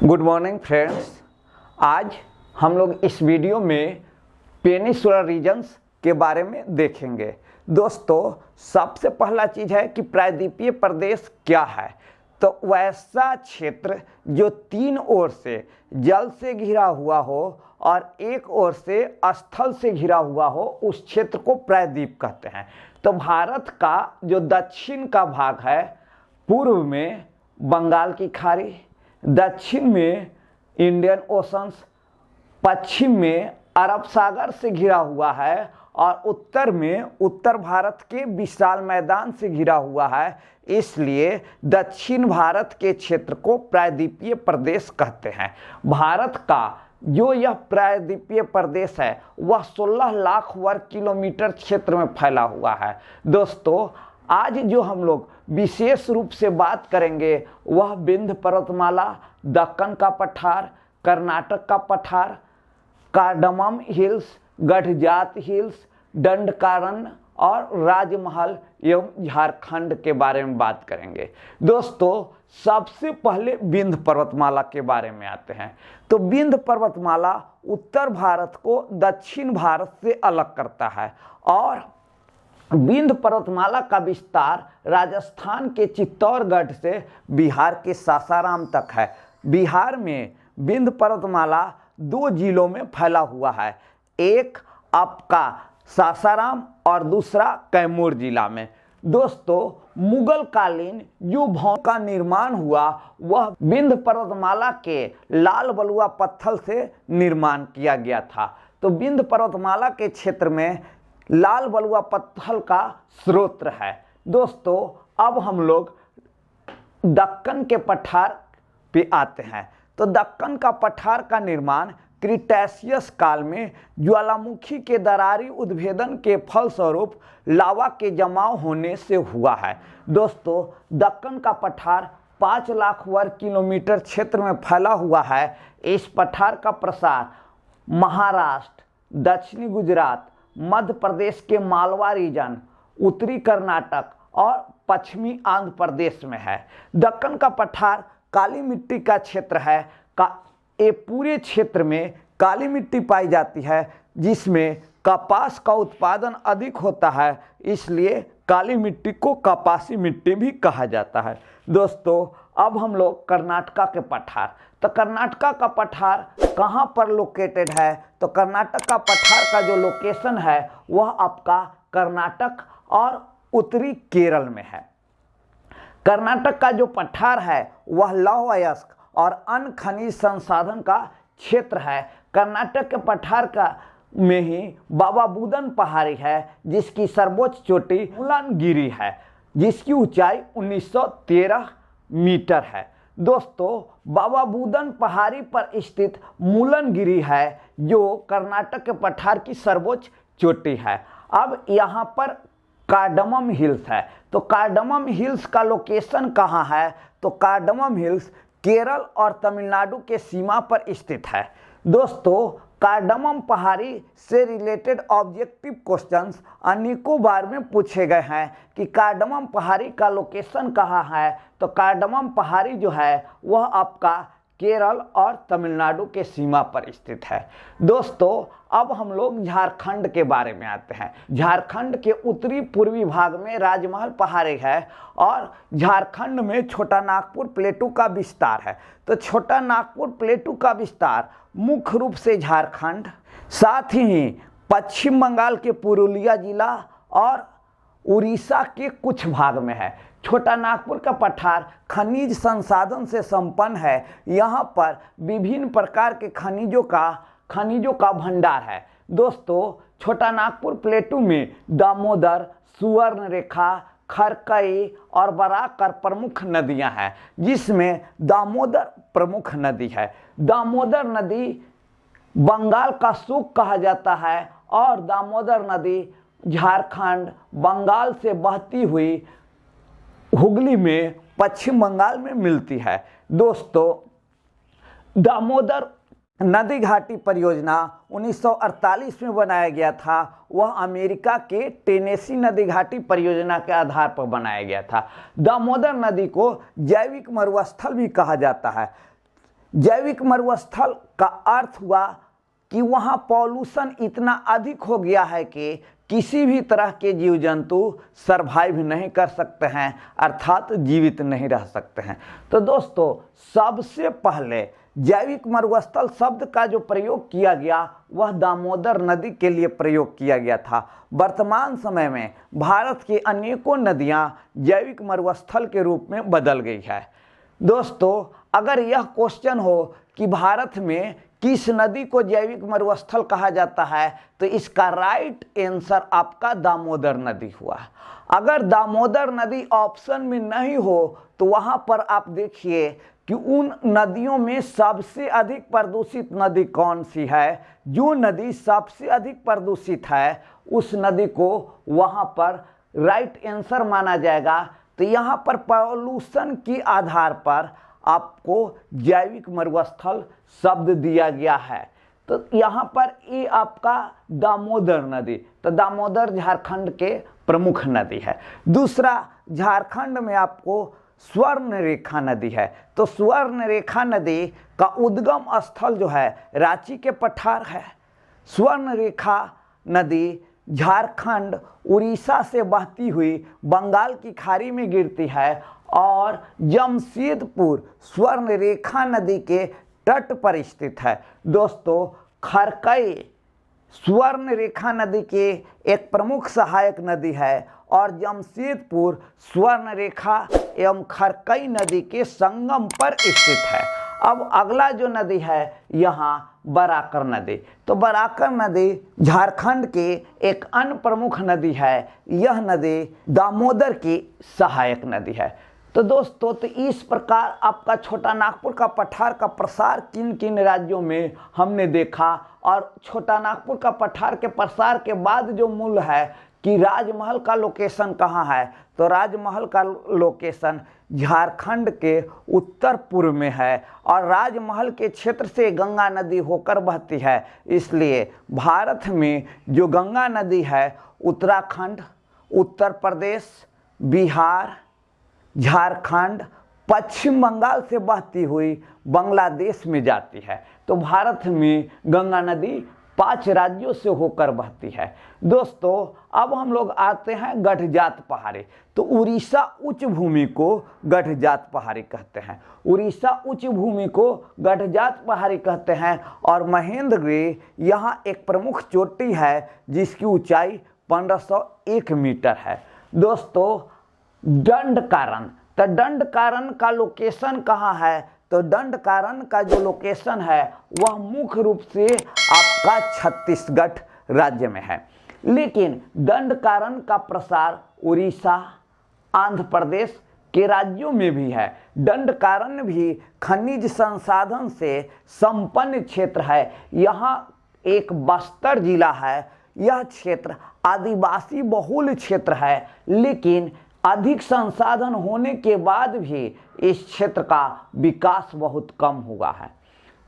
Good morning friends. आज हम लोग इस वीडियो में पेनिनसुलर रीजन्स के बारे में देखेंगे। दोस्तों, सबसे पहला चीज़ है कि प्रायद्वीपीय प्रदेश क्या है। तो वैसा क्षेत्र जो तीन ओर से जल से घिरा हुआ हो और एक ओर से स्थल से घिरा हुआ हो, उस क्षेत्र को प्रायद्वीप कहते हैं। तो भारत का जो दक्षिण का भाग है, पूर्व में बंगाल की खाड़ी, दक्षिण में इंडियन ओशंस, पश्चिम में अरब सागर से घिरा हुआ है और उत्तर में उत्तर भारत के विशाल मैदान से घिरा हुआ है। इसलिए दक्षिण भारत के क्षेत्र को प्रायद्वीपीय प्रदेश कहते हैं। भारत का जो यह प्रायद्वीपीय प्रदेश है वह 16 लाख वर्ग किलोमीटर क्षेत्र में फैला हुआ है। दोस्तों, आज जो हम लोग विशेष रूप से बात करेंगे वह विंध्य पर्वतमाला, दक्कन का पठार, कर्नाटक का पठार, cardamom hills, Garhjat hills, Dandakaranya और राजमहल एवं झारखंड के बारे में बात करेंगे। दोस्तों, सबसे पहले विंध्य पर्वतमाला के बारे में आते हैं। तो विंध्य पर्वतमाला उत्तर भारत को दक्षिण भारत से अलग करता है और विंध्य पर्वतमाला का विस्तार राजस्थान के चित्तौड़गढ़ से बिहार के सासाराम तक है। बिहार में विंध्य पर्वतमाला दो जिलों में फैला हुआ है, एक आपका सासाराम और दूसरा कैमूर जिला में। दोस्तों, मुगल कालीन जो भवन का निर्माण हुआ वह विंध्य पर्वतमाला के लाल बलुआ पत्थर से निर्माण किया गया था। तो विंध्य पर्वतमाला के क्षेत्र में लाल बलुआ पत्थर का स्रोत है। दोस्तों, अब हम लोग दक्कन के पठार पे आते हैं। तो दक्कन का पठार का निर्माण क्रिटेशियस काल में ज्वालामुखी के दरारी उद्भेदन के फलस्वरूप लावा के जमाव होने से हुआ है। दोस्तों, दक्कन का पठार 5 लाख वर्ग किलोमीटर क्षेत्र में फैला हुआ है। इस पठार का प्रसार महाराष्ट्र, दक्षिणी गुजरात, मध्य प्रदेश के मालवा रीजन, उत्तरी कर्नाटक और पश्चिमी आंध्र प्रदेश में है। दक्कन का पठार काली मिट्टी का क्षेत्र है। ये पूरे क्षेत्र में काली मिट्टी पाई जाती है, जिसमें कपास का उत्पादन अधिक होता है, इसलिए काली मिट्टी को कपासी मिट्टी भी कहा जाता है। दोस्तों, अब हम लोग कर्नाटका के पठार। तो कर्नाटका का पठार कहाँ पर लोकेटेड है? तो कर्नाटक का पठार का जो लोकेशन है वह आपका कर्नाटक और उत्तरी केरल में है। कर्नाटक का जो पठार है वह लौह अयस्क और अन्य खनिज संसाधन का क्षेत्र है। कर्नाटक के पठार का में ही बाबा बुदन पहाड़ी है, जिसकी सर्वोच्च चोटी मुलनगिरी है, जिसकी ऊंचाई 1913 मीटर है। दोस्तों, बाबा बुदन पहाड़ी पर स्थित मुलनगिरी है जो कर्नाटक के पठार की सर्वोच्च चोटी है। अब यहाँ पर कार्डमम हिल्स है। तो कार्डमम हिल्स का लोकेशन कहाँ है? तो कार्डमम हिल्स केरल और तमिलनाडु के सीमा पर स्थित है। दोस्तों, कार्डमम पहाड़ी से रिलेटेड ऑब्जेक्टिव क्वेश्चंस अनेकों बार में पूछे गए हैं कि कार्डमम पहाड़ी का लोकेशन कहाँ है। तो कार्डमम पहाड़ी जो है वह आपका केरल और तमिलनाडु के सीमा पर स्थित है। दोस्तों, अब हम लोग झारखंड के बारे में आते हैं। झारखंड के उत्तरी पूर्वी भाग में राजमहल पहाड़ी है और झारखंड में छोटा नागपुर प्लेटू का विस्तार है। तो छोटा नागपुर प्लेटू का विस्तार मुख्य रूप से झारखंड, साथ ही पश्चिम बंगाल के पुरुलिया जिला और उड़ीसा के कुछ भाग में है। छोटा नागपुर का पठार खनिज संसाधन से संपन्न है। यहाँ पर विभिन्न प्रकार के खनिजों का भंडार है। दोस्तों, छोटा नागपुर प्लेटू में दामोदर, सुवर्णरेखा, खरकई और बराकर प्रमुख नदियां हैं, जिसमें दामोदर प्रमुख नदी है। दामोदर नदी बंगाल का सूख कहा जाता है और दामोदर नदी झारखंड, बंगाल से बहती हुई हुगली में पश्चिम बंगाल में मिलती है। दोस्तों, दामोदर नदी घाटी परियोजना 1948 में बनाया गया था। वह अमेरिका के टेनेसी नदी घाटी परियोजना के आधार पर बनाया गया था। दामोदर नदी को जैविक मरुस्थल भी कहा जाता है। जैविक मरुस्थल का अर्थ हुआ कि वहाँ पॉल्यूशन इतना अधिक हो गया है कि किसी भी तरह के जीव जंतु सरवाइव नहीं कर सकते हैं, अर्थात जीवित नहीं रह सकते हैं। तो दोस्तों, सबसे पहले जैविक मरुस्थल शब्द का जो प्रयोग किया गया वह दामोदर नदी के लिए प्रयोग किया गया था। वर्तमान समय में भारत की अनेकों नदियां जैविक मरुस्थल के रूप में बदल गई है। दोस्तों, अगर यह क्वेश्चन हो कि भारत में किस नदी को जैविक मरुस्थल कहा जाता है, तो इसका राइट आंसर आपका दामोदर नदी हुआ। अगर दामोदर नदी ऑप्शन में नहीं हो तो वहां पर आप देखिए कि उन नदियों में सबसे अधिक प्रदूषित नदी कौन सी है। जो नदी सबसे अधिक प्रदूषित है उस नदी को वहां पर राइट आंसर माना जाएगा। तो यहाँ पर पॉल्यूशन के आधार पर आपको जैविक मरुस्थल शब्द दिया गया है। तो यहाँ पर ये आपका दामोदर नदी, तो दामोदर झारखंड के प्रमुख नदी है। दूसरा, झारखंड में आपको स्वर्ण रेखा नदी है। तो स्वर्ण रेखा नदी का उद्गम स्थल जो है रांची के पठार है। स्वर्ण रेखा नदी झारखंड उड़ीसा से बहती हुई बंगाल की खाड़ी में गिरती है और जमशेदपुर स्वर्ण रेखा नदी के तट पर स्थित है। दोस्तों, खरकई स्वर्ण रेखा नदी की एक प्रमुख सहायक नदी है और जमशेदपुर स्वर्ण रेखा एवं खरकई नदी के संगम पर स्थित है। अब अगला जो नदी है यहाँ बराकर नदी। तो बराकर नदी झारखंड की एक अन्य प्रमुख नदी है। यह नदी दामोदर की सहायक नदी है। तो दोस्तों, तो इस प्रकार आपका छोटा नागपुर का पठार का प्रसार किन किन राज्यों में हमने देखा, और छोटा नागपुर का पठार के प्रसार के बाद जो मूल है कि राजमहल का लोकेशन कहाँ है, तो राजमहल का लोकेशन झारखंड के उत्तर पूर्व में है और राजमहल के क्षेत्र से गंगा नदी होकर बहती है। इसलिए भारत में जो गंगा नदी है उत्तराखंड, उत्तर प्रदेश, बिहार, झारखंड, पश्चिम बंगाल से बहती हुई बांग्लादेश में जाती है। तो भारत में गंगा नदी 5 राज्यों से होकर बहती है। दोस्तों, अब हम लोग आते हैं गढ़जात पहाड़ी। तो उड़ीसा उच्च भूमि को गढ़जात पहाड़ी कहते हैं। उड़ीसा उच्च भूमि को गढ़जात पहाड़ी कहते हैं और महेंद्रगिरी यहाँ एक प्रमुख चोटी है जिसकी ऊंचाई 1501 मीटर है। दोस्तों, दंडकारन, तो दंडकारन का लोकेशन कहाँ है, तो दंडकारन का जो लोकेशन है वह मुख्य रूप से आपका छत्तीसगढ़ राज्य में है। लेकिन दंडकारन का प्रसार उड़ीसा, आंध्र प्रदेश के राज्यों में भी है। दंडकारन भी खनिज संसाधन से संपन्न क्षेत्र है। यहाँ एक बस्तर जिला है। यह क्षेत्र आदिवासी बहुल क्षेत्र है, लेकिन अधिक संसाधन होने के बाद भी इस क्षेत्र का विकास बहुत कम हुआ है।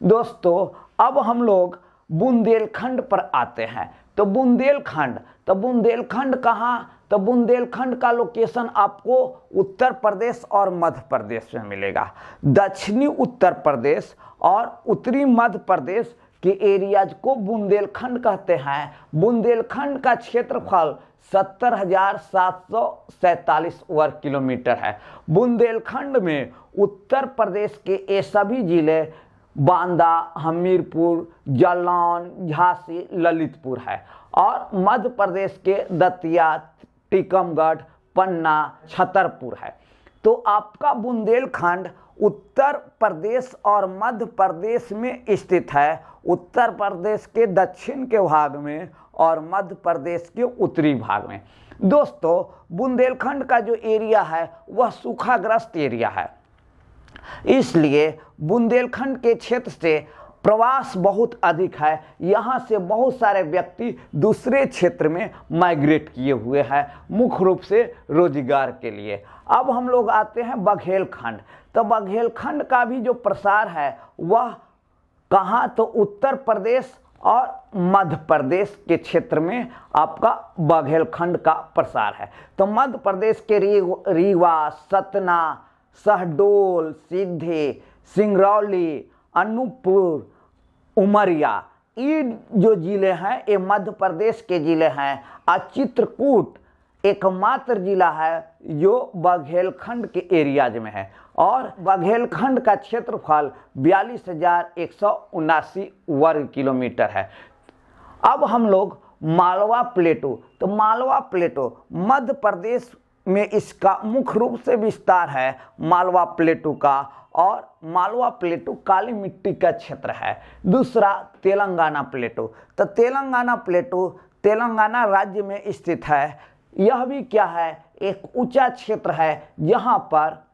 दोस्तों, अब हम लोग बुंदेलखंड पर आते हैं। तो बुंदेलखंड कहाँ, तो बुंदेलखंड का लोकेशन आपको उत्तर प्रदेश और मध्य प्रदेश में मिलेगा। दक्षिणी उत्तर प्रदेश और उत्तरी मध्य प्रदेश के एरियाज को बुंदेलखंड कहते हैं। बुंदेलखंड का क्षेत्रफल 70,747 वर्ग किलोमीटर है। बुंदेलखंड में उत्तर प्रदेश के ये सभी जिले बांदा, हमीरपुर, जालौन, झांसी, ललितपुर है और मध्य प्रदेश के दतिया, टीकमगढ़, पन्ना, छतरपुर है। तो आपका बुंदेलखंड उत्तर प्रदेश और मध्य प्रदेश में स्थित है। उत्तर प्रदेश के दक्षिण के भाग में और मध्य प्रदेश के उत्तरी भाग में। दोस्तों, बुंदेलखंड का जो एरिया है वह सूखाग्रस्त एरिया है। इसलिए बुंदेलखंड के क्षेत्र से प्रवास बहुत अधिक है। यहाँ से बहुत सारे व्यक्ति दूसरे क्षेत्र में माइग्रेट किए हुए हैं, मुख्य रूप से रोजगार के लिए। अब हम लोग आते हैं बघेलखंड। तो बघेलखंड का भी जो प्रसार है वह कहाँ, तो उत्तर प्रदेश और मध्य प्रदेश के क्षेत्र में आपका बघेलखंड का प्रसार है। तो मध्य प्रदेश के रीवा, सतना, शहडोल, सीधी, सिंगरौली अनूपपुर, उमरिया, ये जो जिले हैं ये मध्य प्रदेश के जिले हैं। और चित्रकूट एकमात्र जिला है जो बघेलखंड के एरियाज में है और बघेलखंड का क्षेत्रफल 42,179 वर्ग किलोमीटर है। अब हम लोग मालवा प्लेटू, तो मालवा प्लेटू मध्य प्रदेश में इसका मुख्य रूप से विस्तार है मालवा प्लेटू का, और मालवा प्लेटू काली मिट्टी का क्षेत्र है। दूसरा तेलंगाना प्लेटू, तो तेलंगाना प्लेटू तेलंगाना राज्य में स्थित है। यह भी क्या है, एक ऊंचा क्षेत्र है जहां पर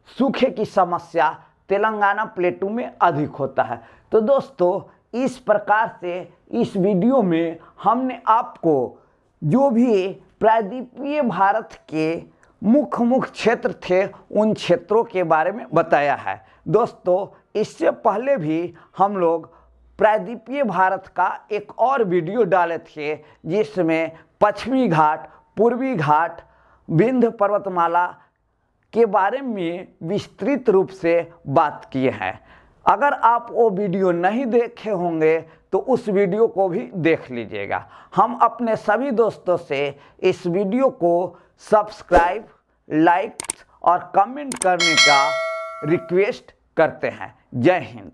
सूखे की समस्या तेलंगाना प्लेटू में अधिक होता है। तो दोस्तों इस प्रकार से इस वीडियो में हमने आपको जो भी प्रायद्वीपीय भारत के मुख्य क्षेत्र थे उन क्षेत्रों के बारे में बताया है। दोस्तों इससे पहले भी हम लोग प्रायद्वीपीय भारत का एक और वीडियो डाले थे जिसमें पश्चिमी घाट, पूर्वी घाट, विंध्य पर्वतमाला के बारे में विस्तृत रूप से बात किए हैं। अगर आप वो वीडियो नहीं देखे होंगे तो उस वीडियो को भी देख लीजिएगा। हम अपने सभी दोस्तों से इस वीडियो को सब्सक्राइब, लाइक और कमेंट करने का रिक्वेस्ट करते हैं। जय हिंद।